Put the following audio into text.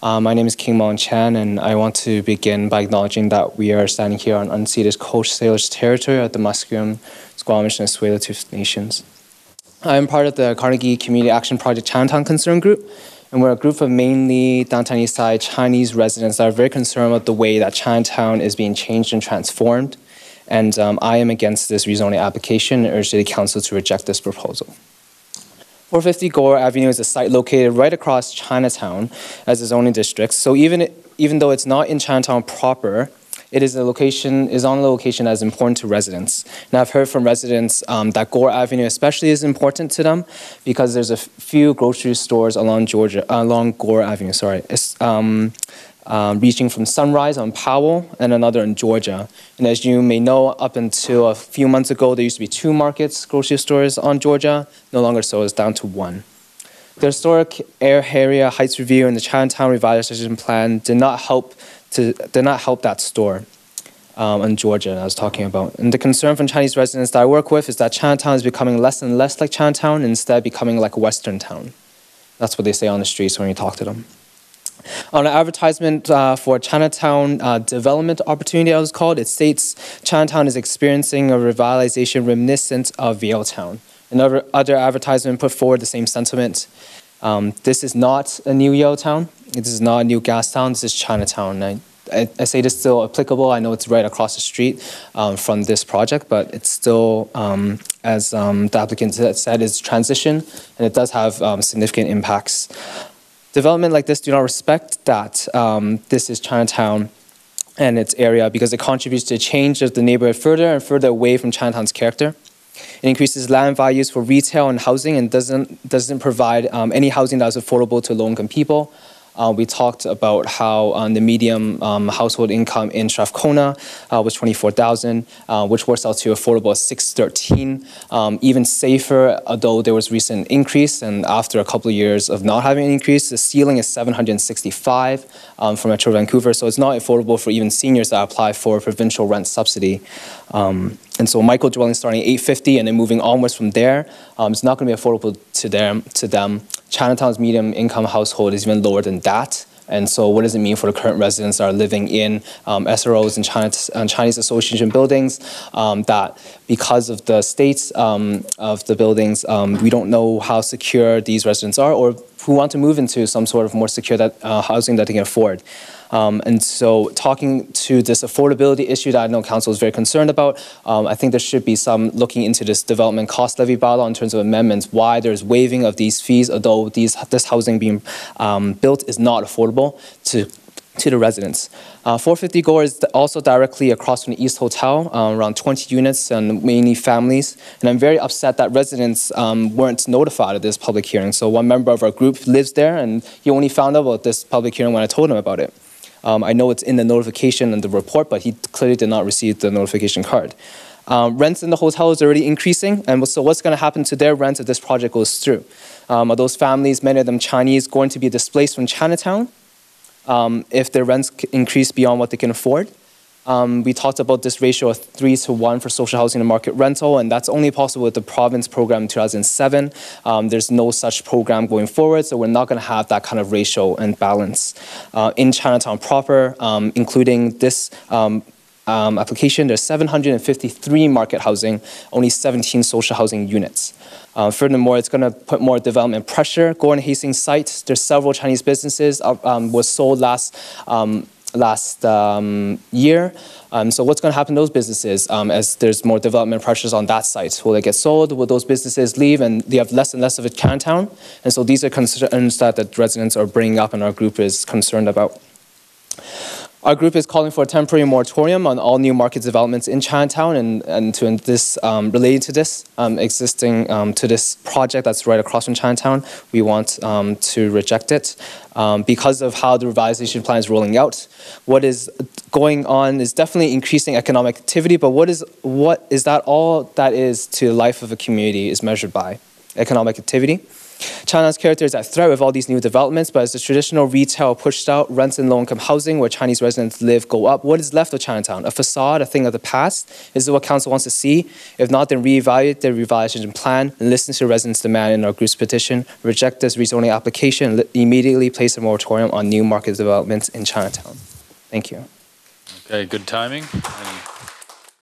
My name is King-Mong Chan, and I want to begin by acknowledging that we are standing here on unceded Coast Salish territory of the Musqueam, Squamish, and Tsleil-Waututh nations. I am part of the Carnegie Community Action Project Chinatown Concern Group, and we're a group of mainly downtown east side Chinese residents that are very concerned about the way that Chinatown is being changed and transformed. And I am against this rezoning application and urge City Council to reject this proposal. 450 Gore Avenue is a site located right across Chinatown as a zoning district. So even though it's not in Chinatown proper, it is on a location that is important to residents. And I've heard from residents that Gore Avenue especially is important to them because there's a few grocery stores along Gore Avenue, reaching from Sunrise on Powell and another in Georgia. And as you may know, up until a few months ago, there used to be 2 grocery stores on Georgia. No longer so, it's down to 1. The historic area Heights Review and the Chinatown Revitalization Plan did not help that store in Georgia that I was talking about. And the concern from Chinese residents that I work with is that Chinatown is becoming less and less like Chinatown and instead becoming like a Western town. That's what they say on the streets when you talk to them. On an advertisement for Chinatown development opportunity, I was called, it states Chinatown is experiencing a revitalization reminiscent of Yaletown. Another advertisement put forward the same sentiment. This is not a new Yaletown. This is not a new gas town. This is Chinatown. I say this is still applicable. I know it's right across the street from this project, but it's still, as the applicant said, is transition, and it does have significant impacts. Development like this do not respect that this is Chinatown and its area because it contributes to a change of the neighborhood further and further away from Chinatown's character. It increases land values for retail and housing and doesn't provide any housing that is affordable to low-income people. We talked about how the median household income in Strathcona was $24,000, which works out to affordable at $613. Even safer, although there was recent increase, and after a couple of years of not having an increase, the ceiling is $765 for Metro Vancouver, so it's not affordable for even seniors that apply for a provincial rent subsidy. And so micro dwelling starting at $850 and then moving onwards from there, it's not going to be affordable to them. Chinatown's medium income household is even lower than that. And so what does it mean for the current residents that are living in SROs and Chinese Association buildings that because of the states of the buildings, we don't know how secure these residents are or who want to move into some sort of more secure housing that they can afford. And so talking to this affordability issue that I know Council is very concerned about, I think there should be some looking into this development cost levy bylaw in terms of amendments, why there's waiving of these fees, although this housing being built is not affordable to the residents. 450 Gore is also directly across from the East Hotel, around 20 units and mainly families. And I'm very upset that residents weren't notified of this public hearing. So one member of our group lives there and he only found out about this public hearing when I told him about it. I know it's in the notification and the report, but he clearly did not receive the notification card. Rents in the hotel is already increasing, and so what's going to happen to their rents if this project goes through? Are those families, many of them Chinese, going to be displaced from Chinatown if their rents increase beyond what they can afford? We talked about this ratio of 3:1 for social housing and market rental, and that's only possible with the province program in 2007. There's no such program going forward, so we're not going to have that kind of ratio and balance. In Chinatown proper, including this application, there's 753 market housing, only 17 social housing units. Furthermore, it's going to put more development pressure. Gore and Hastings site, there's several Chinese businesses, was sold last year. So what's going to happen to those businesses as there's more development pressures on that site? Will they get sold? Will those businesses leave and they have less and less of a Chinatown? And so these are concerns that the residents are bringing up and our group is concerned about. Our group is calling for a temporary moratorium on all new market developments in Chinatown and to this, related to this, existing to this project that's right across from Chinatown. We want to reject it because of how the revitalization plan is rolling out. What is going on is definitely increasing economic activity, but what is that all that is to the life of a community is measured by? Economic activity. Chinatown's character is at threat with all these new developments, but as the traditional retail pushed out, rents and low-income housing where Chinese residents live go up. What is left of Chinatown? A facade, a thing of the past? Is it what council wants to see? If not, then reevaluate their revitalization plan and listen to residents' demand in our group's petition, reject this rezoning application, and immediately place a moratorium on new market developments in Chinatown. Thank you. Okay, good timing.